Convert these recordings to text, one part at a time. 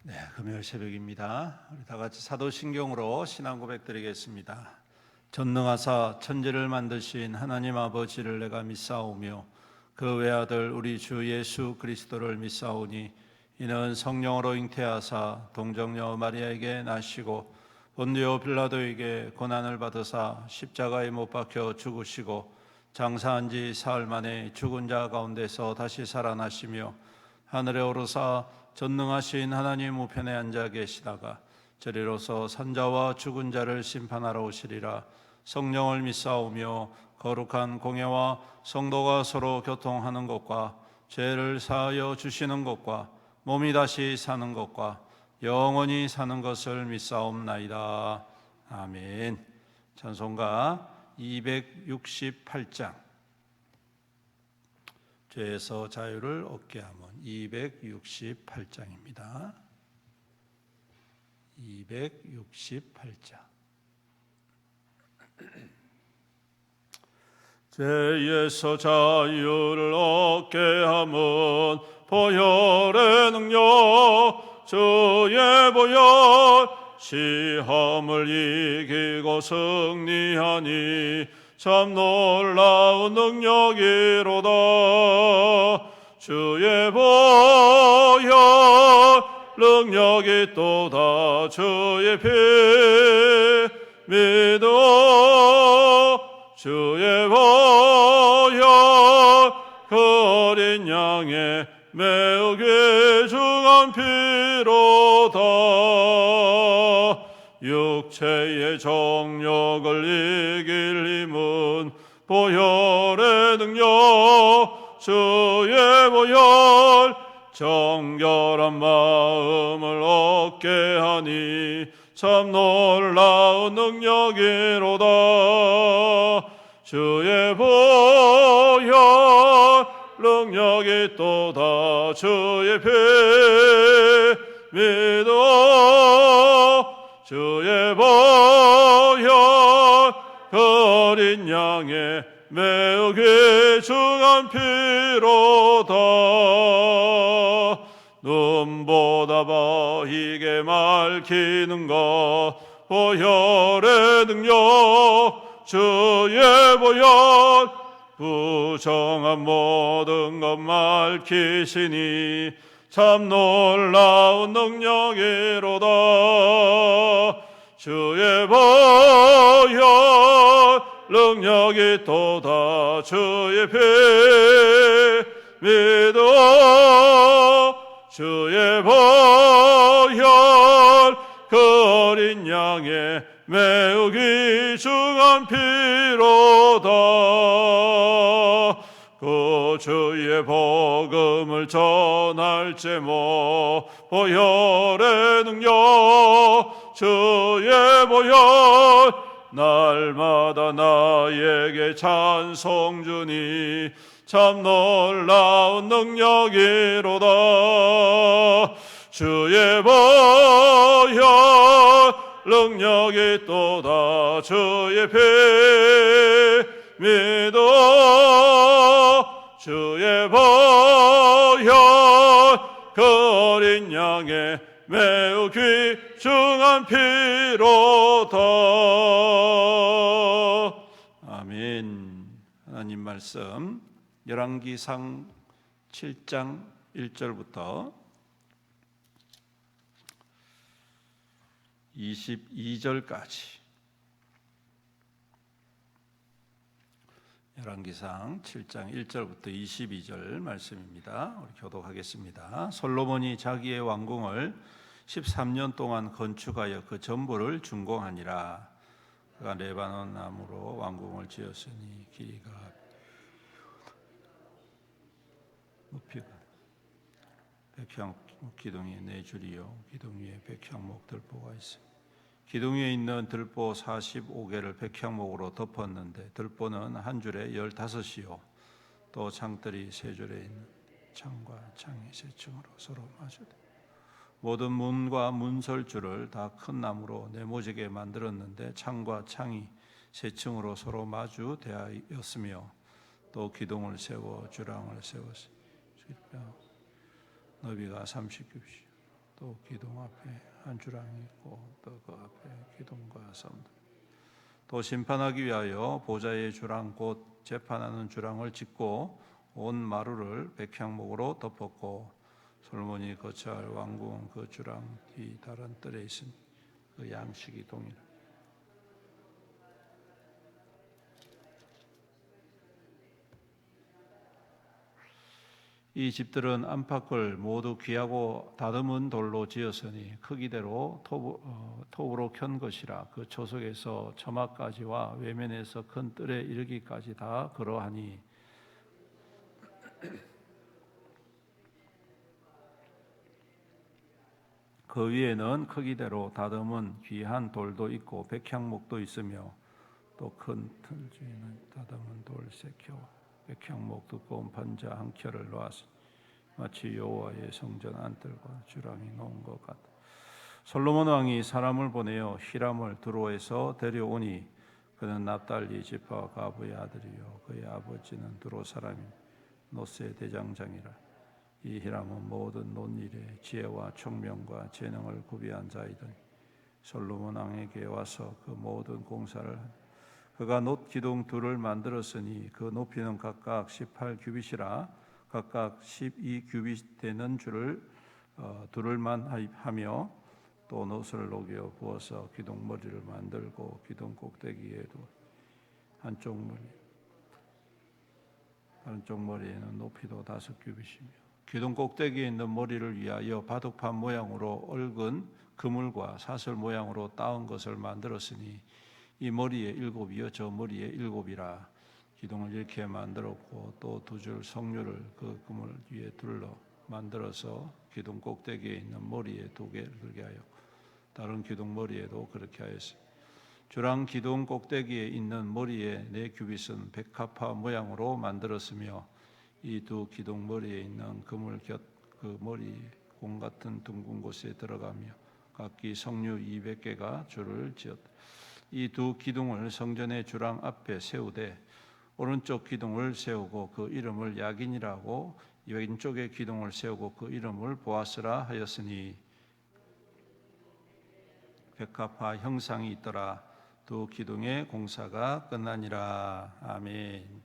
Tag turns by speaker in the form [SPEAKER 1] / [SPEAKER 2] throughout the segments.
[SPEAKER 1] 네, 금요일 새벽입니다. 우리 다 같이 사도신경으로 신앙 고백 드리겠습니다. 전능하사 천지를 만드신 하나님 아버지를 내가 믿사오며 그 외아들 우리 주 예수 그리스도를 믿사오니 이는 성령으로 잉태하사 동정녀 마리아에게 나시고 본디오 빌라도에게 고난을 받으사 십자가에 못 박혀 죽으시고 장사한 지 사흘 만에 죽은 자 가운데서 다시 살아나시며 하늘에 오르사 전능하신 하나님 우편에 앉아 계시다가 저리로서 산자와 죽은 자를 심판하러 오시리라. 성령을 믿사오며 거룩한 공예와 성도가 서로 교통하는 것과 죄를 사하여 주시는 것과 몸이 다시 사는 것과 영원히 사는 것을 믿사옵나이다. 아멘. 찬송가 268장 죄에서 자유를 얻게 하면 268장입니다. 268장.
[SPEAKER 2] 죄에서 자유를 얻게 함은 보혈의 능력 주의 보혈 시험을 이기고 승리하니 참 놀라운 능력이로다. 주의 보혈 능력이 또다. 주의 피 믿어 주의 보혈 그 어린 양의 매우 귀중한 피로다. 육체의 정욕을 이길 힘은 보혈의 능력 주의 보혈 정결한 마음을 얻게 하니 참 놀라운 능력이로다. 주의 보혈 능력이 또다. 주의 피 믿어 주의 보혈 그 어린 양의 매우 귀중한 피로다. 눈보다 바히게 맑히는 것 보혈의 능력 주의 보혈 부정한 모든 것 맑히시니 참 놀라운 능력이로다. 주의 보혈 능력이 또다. 주의 피 믿어 주의 보혈 그 어린 양의 매우 귀중한 피로다. 그 주의 복음을 전할 제목 보혈의 능력 주의 보혈 날마다 나에게 찬송 주니 참 놀라운 능력이로다. 주의 보혈 능력이 또다. 주의 피 믿어 주의 보혈 그 어린 양의 매우 귀중한 피로다. 아멘. 하나님 말씀 열왕기상 7장 1절부터 22절까지 열왕기상 7장 1절부터 22절 말씀입니다. 우리 교독하겠습니다. 솔로몬이 자기의 왕궁을 13년 동안 건축하여 그 전부를 준공하니라. 그가 레바논 나무로 왕궁을 지었으니 길이가 높이가 백향 기둥이 4줄이요 기둥 위에 백향목 들보가 있습니다. 기둥 위에 있는 들보 45개를 백향목으로 덮었는데 들보는 한 줄에 15이요 또 창들이 3줄에 있는 창과 창이 세 층으로 서로 마주대 모든 문과 문설줄을 다 큰 나무로 네모지게 만들었는데 창과 창이 3층으로 서로 마주대하였으며 또 기둥을 세워 주랑을 세웠으며 너비가 30규빗
[SPEAKER 1] 또 기둥 앞에 한 주랑이 있고 또 그 앞에 기둥과 섬들, 또 심판하기 위하여 보좌의 주랑 곧 재판하는 주랑을 짓고 온 마루를 백향목으로 덮었고 솔로몬이 거처할 왕궁은 그 주랑 뒤 다른 뜰에 있으니 그 양식이 동일하다. 이 집들은 안팎을 모두 귀하고 다듬은 돌로 지었으니 크기대로 톱으로 켠 것이라. 그 초석에서 처마까지와 외면에서 큰 뜰에 이르기까지 다 그러하니 그 위에는 크기대로 다듬은 귀한 돌도 있고 백향목도 있으며 또 큰 틀 주에는 다듬은 돌 세 켜, 백향목 두꺼운 판자 한 켜를 놓았으니 마치 여호와의 성전 안뜰과 주랑이 놓은 것 같다. 솔로몬 왕이 사람을 보내어 히람을 두로에서 데려오니 그는 납달리 지파 가브의 아들이요 그의 아버지는 두로 사람인 노스의 대장장이라. 이 히람은 모든 논일에 지혜와 총명과 재능을 구비한 자이더니 솔로몬 왕에게 와서 그 모든 공사를 그가 놋 기둥 둘을 만들었으니 그 높이는 각각 18규빗이라. 각각 12규빗 되는 줄을 둘을만 하며 또 놋을 녹여 부어서 기둥 머리를 만들고 기둥 꼭대기에도 한쪽 머리에는 높이도 5규빗이며 기둥 꼭대기에 있는 머리를 위하여 바둑판 모양으로 얽은 그물과 사슬 모양으로 따은 것을 만들었으니 이 머리에 7이요 저 머리에 7이라. 기둥을 이렇게 만들었고 또 두 줄 석류를 그 그물 위에 둘러 만들어서 기둥 꼭대기에 있는 머리에 2개를 들게 하여 다른 기둥 머리에도 그렇게 하였으니 주랑 기둥 꼭대기에 있는 머리에 4규빗은 백합화 모양으로 만들었으며 이 두 기둥 머리에 있는 그물 곁 그 머리 공 같은 둥근 곳에 들어가며 각기 석류 200개가 줄을 지었다. 이 두 기둥을 성전의 주랑 앞에 세우되 오른쪽 기둥을 세우고 그 이름을 야긴이라고 왼쪽의 기둥을 세우고 그 이름을 보아스라 하였으니 백합화 형상이 있더라. 두 기둥의 공사가 끝나니라. 아멘.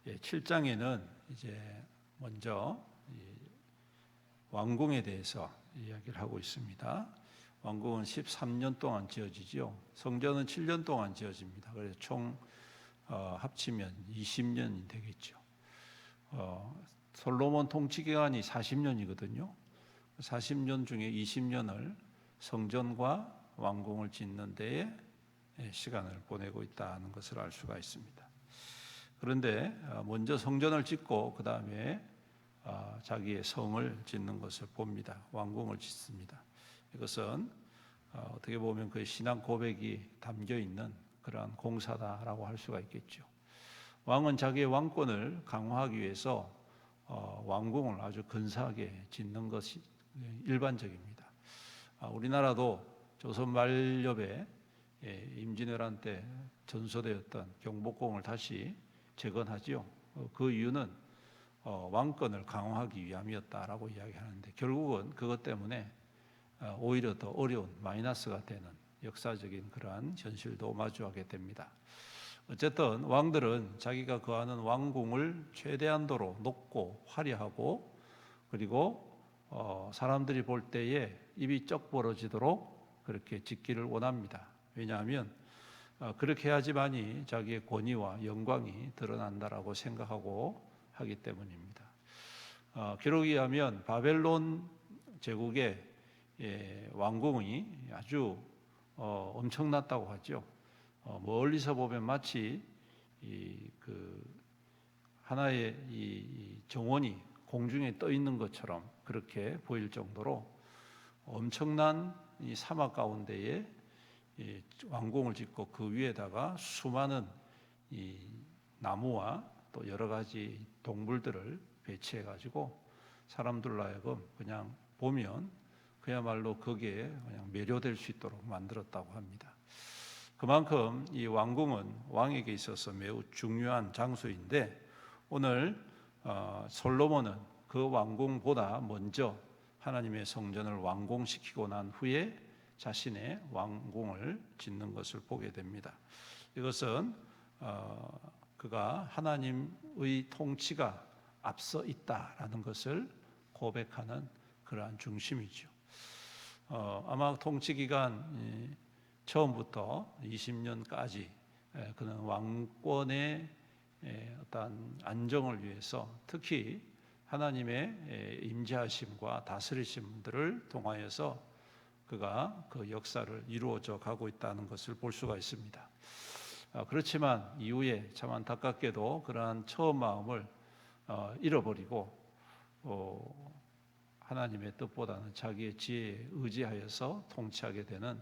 [SPEAKER 1] 7장에는 이제 먼저 왕궁에 대해서 이야기를 하고 있습니다. 왕궁은 13년 동안 지어지죠. 성전은 7년 동안 지어집니다. 그래서 총 합치면 20년이 되겠죠. 솔로몬 통치 기간이 40년이거든요. 40년 중에 20년을 성전과 왕궁을 짓는 데에 시간을 보내고 있다는 것을 알 수가 있습니다. 그런데 먼저 성전을 짓고 그 다음에 자기의 성을 짓는 것을 봅니다. 왕궁을 짓습니다. 이것은 어떻게 보면 그의 신앙 고백이 담겨 있는 그러한 공사다라고 할 수가 있겠죠. 왕은 자기의 왕권을 강화하기 위해서 왕궁을 아주 근사하게 짓는 것이 일반적입니다. 우리나라도 조선 말엽에 임진왜란 때 전소되었던 경복궁을 다시 재건하지요. 그 이유는 왕권을 강화하기 위함이었다라고 이야기하는데 결국은 그것 때문에 오히려 더 어려운 마이너스가 되는 역사적인 그러한 현실도 마주하게 됩니다. 어쨌든 왕들은 자기가 거하는 왕궁을 최대한도로 높고 화려하고 그리고 사람들이 볼 때에 입이 쩍 벌어지도록 그렇게 짓기를 원합니다. 왜냐하면 그렇게 해야지만이 자기의 권위와 영광이 드러난다라고 생각하고 하기 때문입니다. 기록에 의하면 바벨론 제국의 왕궁이 아주 엄청났다고 하죠. 멀리서 보면 마치 하나의 이 정원이 공중에 떠 있는 것처럼 그렇게 보일 정도로 엄청난 이 사막 가운데에 이 왕궁을 짓고 그 위에다가 수많은 이 나무와 또 여러 가지 동물들을 배치해 가지고 사람들로 하여금 그냥 보면 그야말로 거기에 그냥 매료될 수 있도록 만들었다고 합니다. 그만큼 이 왕궁은 왕에게 있어서 매우 중요한 장소인데 오늘 솔로몬은 그 왕궁보다 먼저 하나님의 성전을 완공시키고 난 후에 자신의 왕궁을 짓는 것을 보게 됩니다. 이것은 그가 하나님의 통치가 앞서 있다라는 것을 고백하는 그러한 중심이죠. 아마 통치 기간 처음부터 20년까지 그는 왕권의 어떤 안정을 위해서 특히 하나님의 임재하심과 다스리심들을 통하여서 그가 그 역사를 이루어져 가고 있다는 것을 볼 수가 있습니다. 그렇지만 이후에 참 안타깝게도 그러한 처음 마음을 잃어버리고 하나님의 뜻보다는 자기의 지혜에 의지하여서 통치하게 되는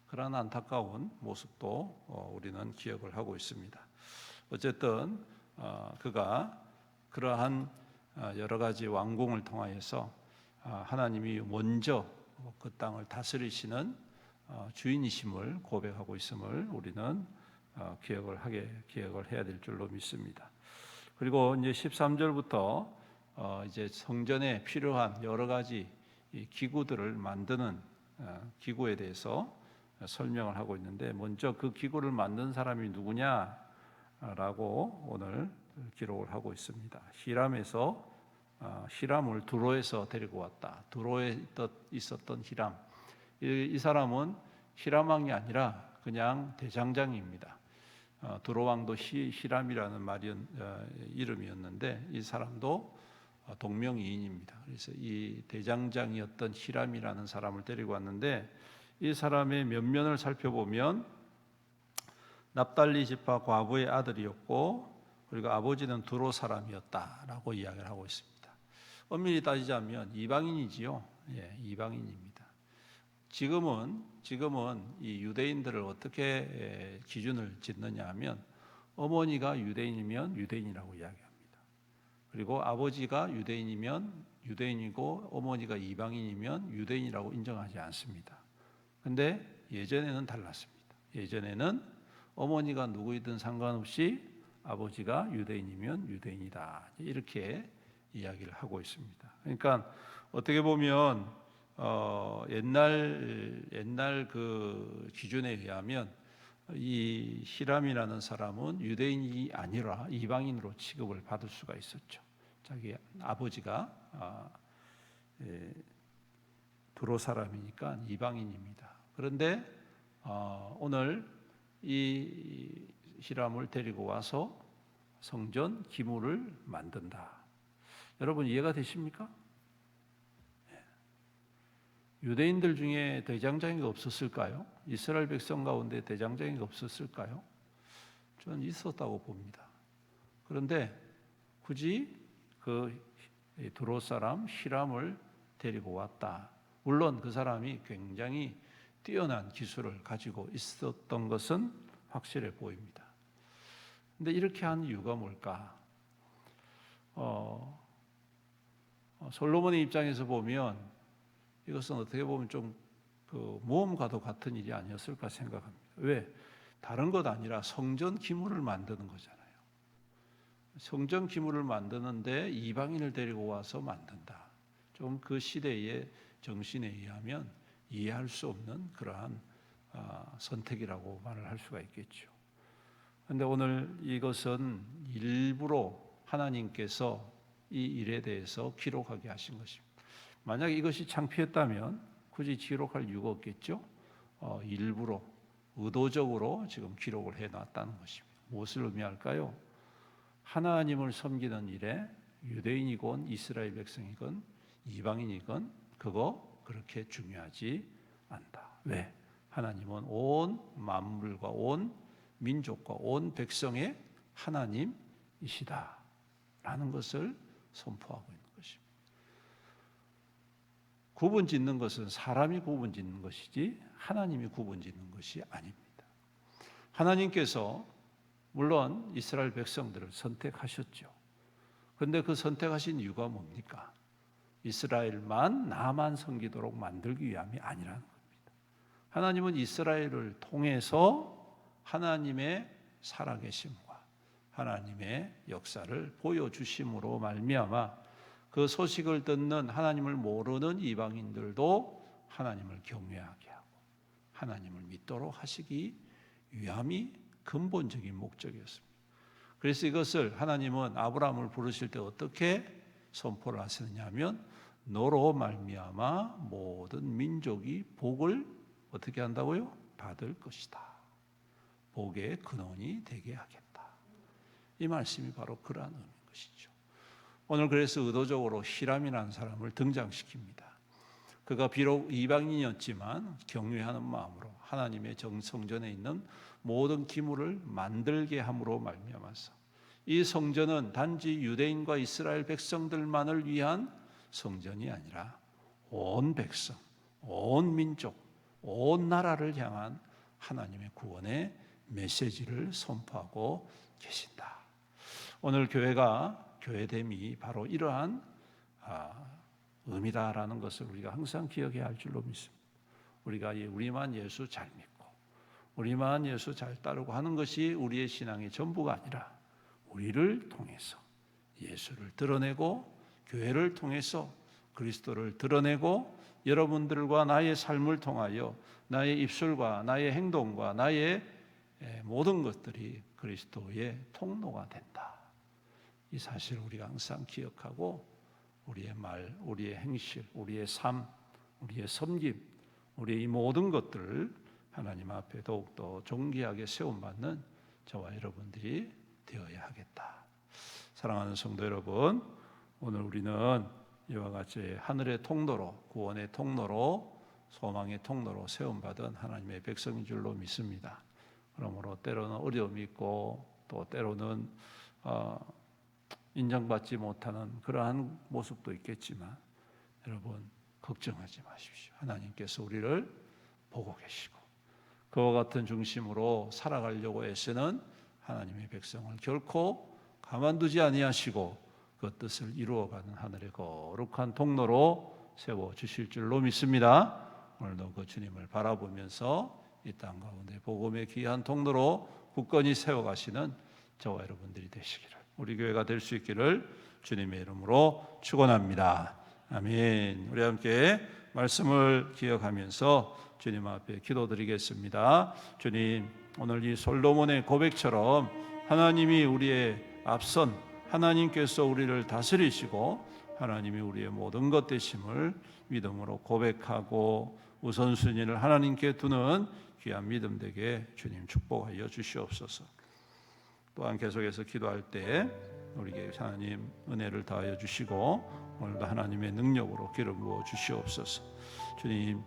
[SPEAKER 1] 그러한 안타까운 모습도 우리는 기억을 하고 있습니다. 어쨌든 그가 그러한 여러 가지 왕궁을 통하여서 하나님이 먼저 그 땅을 다스리시는 주인이심을 고백하고 있음을 우리는 기억을 해야 될 줄로 믿습니다. 그리고 이제 13절부터 이제 성전에 필요한 여러 가지 기구들을 만드는 기구에 대해서 설명을 하고 있는데, 먼저 그 기구를 만든 사람이 누구냐라고 오늘 기록을 하고 있습니다. 히람을 두로에서 데리고 왔다. 두로에 있었던 히람, 이 사람은 히람 왕이 아니라 그냥 대장장입니다. 두로 왕도 히람이라는 이름이었는데 이 사람도 동명이인입니다. 그래서 이 대장장이었던 히람이라는 사람을 데리고 왔는데, 이 사람의 면면을 살펴보면 납달리 지파 과부의 아들이었고, 그리고 아버지는 두로 사람이었다라고 이야기를 하고 있습니다. 엄밀히 따지자면 이방인이지요. 이방인입니다. 지금은 이 유대인들을 어떻게 기준을 짓느냐 하면, 어머니가 유대인이면 유대인이라고 이야기합니다. 그리고 아버지가 유대인이면 유대인이고 어머니가 이방인이면 유대인이라고 인정하지 않습니다. 근데 예전에는 달랐습니다. 예전에는 어머니가 누구이든 상관없이 아버지가 유대인이면 유대인이다, 이렇게 이야기를 하고 있습니다. 그러니까 어떻게 보면 옛날 그 기준에 의하면 이 히람이라는 사람은 유대인이 아니라 이방인으로 취급을 받을 수가 있었죠. 자기 아버지가 두로 사람이니까 이방인입니다. 그런데 오늘 이 히람을 데리고 와서 성전 기물을 만든다. 여러분 이해가 되십니까? 유대인들 중에 대장장이가 없었을까요? 이스라엘 백성 가운데 대장장이가 없었을까요? 저는 있었다고 봅니다. 그런데 굳이 그 두로 사람 히람을 데리고 왔다. 물론 그 사람이 굉장히 뛰어난 기술을 가지고 있었던 것은 확실해 보입니다. 근데 이렇게 한 이유가 뭘까? 솔로몬의 입장에서 보면 이것은 어떻게 보면 좀 그 모험과도 같은 일이 아니었을까 생각합니다. 왜? 다른 것 아니라 성전 기물을 만드는 거잖아요. 성전 기물을 만드는데 이방인을 데리고 와서 만든다. 좀 그 시대의 정신에 의하면 이해할 수 없는 그러한 선택이라고 말을 할 수가 있겠죠. 그런데 오늘 이것은 일부러 하나님께서 이 일에 대해서 기록하게 하신 것입니다. 만약 이것이 창피했다면 굳이 기록할 이유가 없겠죠. 일부러 의도적으로 지금 기록을 해놨다는 것입니다. 무엇을 의미할까요? 하나님을 섬기는 일에 유대인이건 이스라엘 백성이건 이방인이건 그거 그렇게 중요하지 않다. 왜? 하나님은 온 만물과 온 민족과 온 백성의 하나님이시다 라는 것을 선포하고 있는 것입니다. 구분 짓는 것은 사람이 구분 짓는 것이지 하나님이 구분 짓는 것이 아닙니다. 하나님께서 물론 이스라엘 백성들을 선택하셨죠. 그런데 그 선택하신 이유가 뭡니까? 나만 섬기도록 만들기 위함이 아니라는 겁니다. 하나님은 이스라엘을 통해서 하나님의 살아계심과 하나님의 역사를 보여주심으로 말미암아 그 소식을 듣는 하나님을 모르는 이방인들도 하나님을 경외하게 하고 하나님을 믿도록 하시기 위함이 근본적인 목적이었습니다. 그래서 이것을 하나님은 아브라함을 부르실 때 어떻게 선포를 하시느냐면 너로 말미암아 모든 민족이 복을 어떻게 한다고요? 받을 것이다. 복의 근원이 되게 하겠다. 이 말씀이 바로 그러한 의미인 것이죠. 오늘 그래서 의도적으로 히람이라는 사람을 등장시킵니다. 그가 비록 이방인이었지만 경외하는 마음으로 하나님의 성전에 있는 모든 기물을 만들게 함으로 말미암아서 이 성전은 단지 유대인과 이스라엘 백성들만을 위한 성전이 아니라 온 백성, 온 민족, 온 나라를 향한 하나님의 구원의 메시지를 선포하고 계신다. 오늘 교회가 교회됨이 바로 이러한 의미다라는 것을 우리가 항상 기억해야 할 줄로 믿습니다. 우리가 우리만 예수 잘 믿고 우리만 예수 잘 따르고 하는 것이 우리의 신앙의 전부가 아니라 우리를 통해서 예수를 드러내고 교회를 통해서 그리스도를 드러내고 여러분들과 나의 삶을 통하여 나의 입술과 나의 행동과 나의 모든 것들이 그리스도의 통로가 된다. 이 사실을 우리가 항상 기억하고 우리의 말, 우리의 행실, 우리의 삶, 우리의 섬김, 우리의 이 모든 것들을 하나님 앞에 더욱더 존귀하게 세움받는 저와 여러분들이 되어야 하겠다. 사랑하는 성도 여러분, 오늘 우리는 이와 같이 하늘의 통로로, 구원의 통로로, 소망의 통로로 세움받은 하나님의 백성인 줄로 믿습니다. 그러므로 때로는 어려움이 있고 또 때로는 인정받지 못하는 그러한 모습도 있겠지만 여러분 걱정하지 마십시오. 하나님께서 우리를 보고 계시고 그와 같은 중심으로 살아가려고 애쓰는 하나님의 백성을 결코 가만두지 아니하시고 그 뜻을 이루어가는 하늘의 거룩한 통로로 세워주실 줄로 믿습니다. 오늘도 그 주님을 바라보면서 이 땅 가운데 복음의 귀한 통로로 굳건히 세워가시는 저와 여러분들이 되시기를, 우리 교회가 될 수 있기를 주님의 이름으로 축원합니다. 아멘. 우리 함께 말씀을 기억하면서 주님 앞에 기도드리겠습니다. 주님, 오늘 이 솔로몬의 고백처럼 하나님이 우리의 앞선 하나님께서 우리를 다스리시고 하나님이 우리의 모든 것 되심을 믿음으로 고백하고 우선순위를 하나님께 두는 귀한 믿음 되게 주님 축복하여 주시옵소서. 또한 계속해서 기도할 때 우리에게 하나님 은혜를 더하여 주시고 오늘도 하나님의 능력으로 기름 부어 주시옵소서. 주님,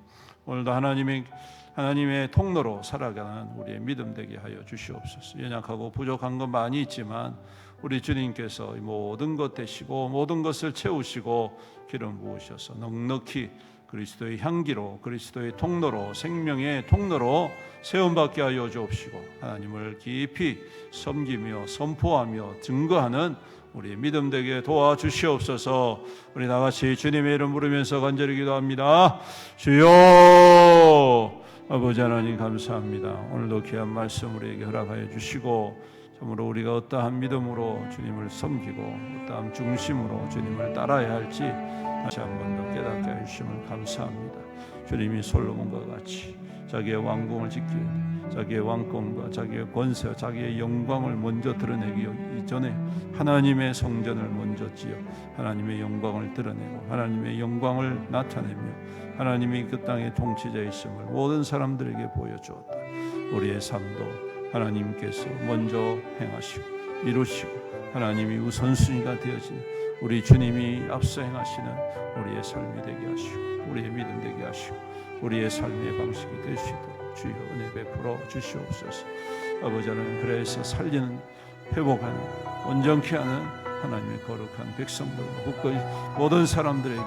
[SPEAKER 1] 오늘도 하나님의 통로로 살아가는 우리의 믿음 되게 하여 주시옵소서. 연약하고 부족한 건 많이 있지만 우리 주님께서 모든 것 되시고 모든 것을 채우시고 기름 부으셔서 넉넉히 그리스도의 향기로, 그리스도의 통로로, 생명의 통로로 세움받게 하여 주옵시고 하나님을 깊이 섬기며 선포하며 증거하는 우리 믿음 되게 도와주시옵소서. 우리 나같이 주님의 이름 부르면서 간절히 기도합니다. 주여, 아버지 하나님 감사합니다. 오늘도 귀한 말씀 우리에게 허락하여 주시고 참으로 우리가 어떠한 믿음으로 주님을 섬기고 어떠한 중심으로 주님을 따라야 할지 다시 한 번 더 깨닫게 해주심을 감사합니다. 주님이 솔로몬과 같이 자기의 왕궁을 지키기, 자기의 왕권과 자기의 권세와 자기의 영광을 먼저 드러내기 이전에 하나님의 성전을 먼저 지어 하나님의 영광을 드러내고 하나님의 영광을 나타내며 하나님이 그 땅의 통치자이심을 모든 사람들에게 보여주었다. 우리의 삶도 하나님께서 먼저 행하시고 이루시고 하나님이 우선순위가 되어진 우리 주님이 앞서 행하시는 우리의 삶이 되게 하시고 우리의 믿음 되게 하시고 우리의 삶의 방식이 될 수 있도록 주여 은혜 베풀어 주시옵소서. 아버지 하나님, 그래서 살리는 회복하는 온전케 하는 하나님의 거룩한 백성들과 굳건히 모든 사람들에게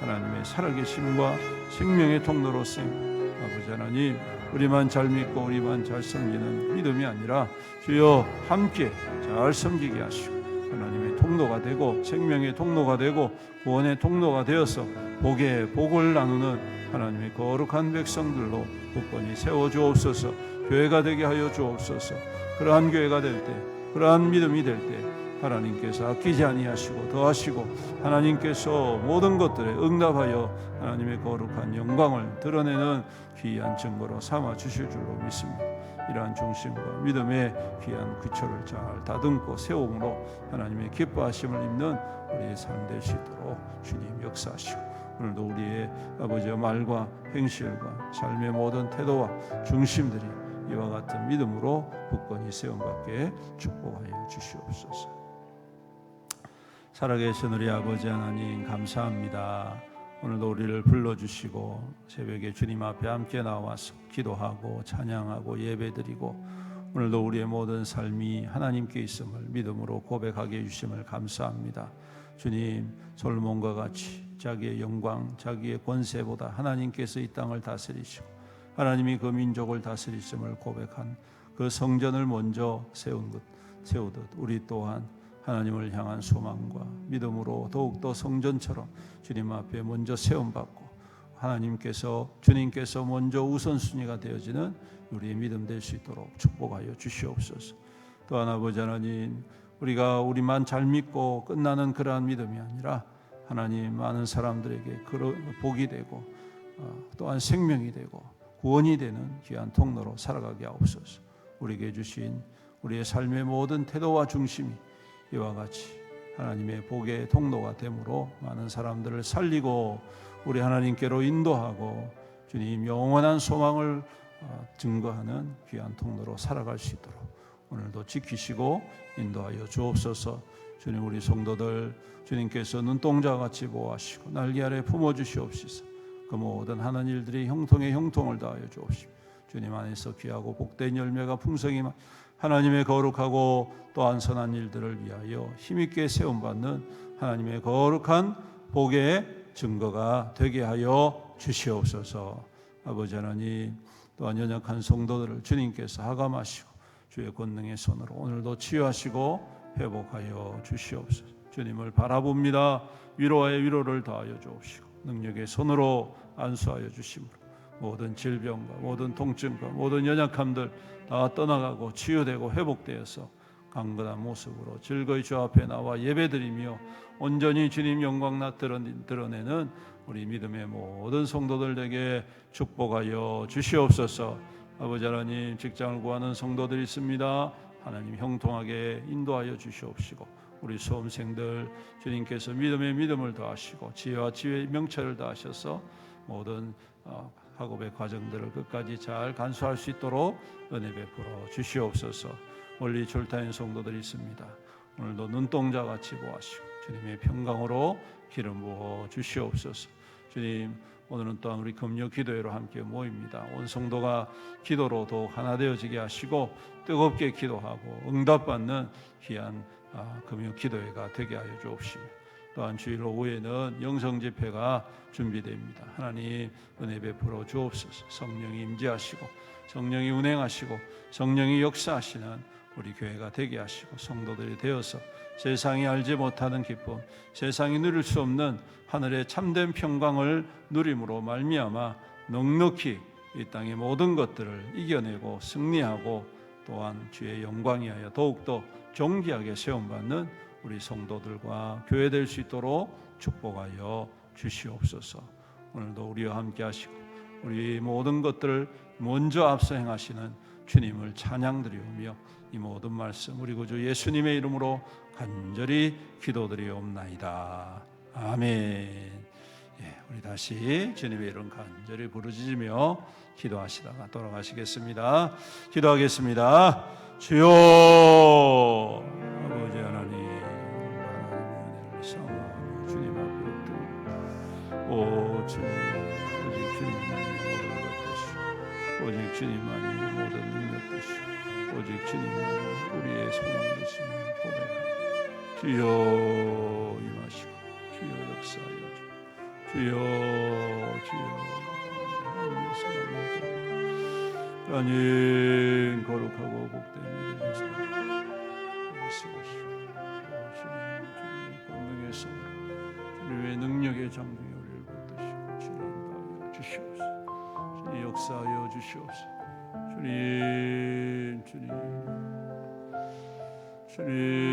[SPEAKER 1] 하나님의 살아계심과 생명의 통로로 쓰임 아버지 하나님, 우리만 잘 믿고 우리만 잘 섬기는 믿음이 아니라 주여 함께 잘 섬기게 하시고 하나님의 통로가 되고 생명의 통로가 되고 구원의 통로가 되어서 복의 복을 나누는 하나님의 거룩한 백성들로 굳건히 세워주옵소서. 교회가 되게 하여 주옵소서. 그러한 교회가 될 때, 그러한 믿음이 될 때 하나님께서 아끼지 아니하시고 더하시고 하나님께서 모든 것들에 응답하여 하나님의 거룩한 영광을 드러내는 귀한 증거로 삼아 주실 줄로 믿습니다. 이러한 중심과 믿음의 귀한 기초를 잘 다듬고 세움으로 하나님의 기뻐하심을 입는 우리의 삶 될 수 있도록 주님 역사하시고, 오늘도 우리의 아버지의 말과 행실과 삶의 모든 태도와 중심들이 이와 같은 믿음으로 굳건히 세움받게 축복하여 주시옵소서. 살아계신 우리 아버지 하나님 감사합니다. 오늘도 우리를 불러주시고 새벽에 주님 앞에 함께 나와서 기도하고 찬양하고 예배드리고, 오늘도 우리의 모든 삶이 하나님께 있음을 믿음으로 고백하게 해주심을 감사합니다. 주님, 솔몬과 같이 자기의 영광, 자기의 권세보다 하나님께서 이 땅을 다스리시고 하나님이 그 민족을 다스리심을 고백한 그 성전을 먼저 세우듯 우리 또한 하나님을 향한 소망과 믿음으로 더욱더 성전처럼 주님 앞에 먼저 세움받고 주님께서 먼저 우선순위가 되어지는 우리의 믿음 될 수 있도록 축복하여 주시옵소서. 또한 아버지 하나님, 우리가 우리만 잘 믿고 끝나는 그러한 믿음이 아니라 하나님, 많은 사람들에게 복이 되고 또한 생명이 되고 구원이 되는 귀한 통로로 살아가게 하옵소서. 우리에게 주신 우리의 삶의 모든 태도와 중심이 이와 같이 하나님의 복의 통로가 되므로 많은 사람들을 살리고 우리 하나님께로 인도하고 주님 영원한 소망을 증거하는 귀한 통로로 살아갈 수 있도록 오늘도 지키시고 인도하여 주옵소서. 주님, 우리 성도들 주님께서 눈동자같이 보호하시고 날개 아래 품어주시옵소서. 그 모든 하는 일들이 형통에 형통을 다하여 주옵시고, 주님 안에서 귀하고 복된 열매가 풍성히 하나님의 거룩하고 또한 선한 일들을 위하여 힘있게 세움받는 하나님의 거룩한 복의 증거가 되게 하여 주시옵소서. 아버지 하나님, 또한 연약한 성도들을 주님께서 하감하시고 주의 권능의 손으로 오늘도 치유하시고 회복하여 주시옵소서. 주님을 바라봅니다. 위로와의 위로를 다하여 주옵시고 능력의 손으로 안수하여 주심으로 모든 질병과 모든 통증과 모든 연약함들 다 떠나가고 치유되고 회복되어서 강건한 모습으로 즐거이 주 앞에 나와 예배드리며 온전히 주님 영광 드러내는 우리 믿음의 모든 성도들에게 축복하여 주시옵소서. 아버지 하나님, 직장을 구하는 성도들이 있습니다. 하나님 형통하게 인도하여 주시옵시고 우리 수험생들 주님께서 믿음의 믿음을 더하시고 지혜와 지혜의 명철을 더하셔서 모든 학업의 과정들을 끝까지 잘 간수할 수 있도록 은혜 베풀어 주시옵소서. 멀리 출타인 성도들이 있습니다. 오늘도 눈동자같이 보아시고 주님의 평강으로 기름 부어 주시옵소서. 주님, 오늘은 또한 우리 금요 기도회로 함께 모입니다. 온 성도가 기도로 더욱 하나 되어지게 하시고 뜨겁게 기도하고 응답받는 귀한 금요 기도회가 되게 하여 주옵시며, 또한 주일 오후에는 영성 집회가 준비됩니다. 하나님 은혜 베풀어 주옵소서. 성령이 임재하시고 성령이 운행하시고 성령이 역사하시는 우리 교회가 되게 하시고 성도들이 되어서 세상이 알지 못하는 기쁨, 세상이 누릴 수 없는 하늘의 참된 평강을 누림으로 말미암아 넉넉히 이 땅의 모든 것들을 이겨내고 승리하고 또한 주의 영광이 하여 더욱더 존귀하게 세움받는 우리 성도들과 교회 될 수 있도록 축복하여 주시옵소서. 오늘도 우리와 함께 하시고 우리 모든 것들을 먼저 앞서 행하시는 주님을 찬양드리오며 이 모든 말씀 우리 구주 예수님의 이름으로 간절히 기도드리옵나이다. 아멘. 우리 다시 주님의 이름 간절히 부르짖으며 기도하시다가 돌아가시겠습니다. 기도하겠습니다. 주여, 아버지 하나님, 은혜를 삼아 주님 앞에 엎드려 오 주님, 오직 주님만이 모든 것 되시고 오직 주님만이 모든 능력 되시고 오직 주님만이 우리의 소망 되심을 고백합니다. 주여 임하시고 주여 역사하여 주여 하나님의 소망을 하나님 거룩하고 복된 믿음의 손을 쓰시고 주님 권능의 손으로 주님의 능력의 장중에 우리를 붙드시고 주님 인도하여 주시옵소서. 주님 역사하여 주시옵소서. 주님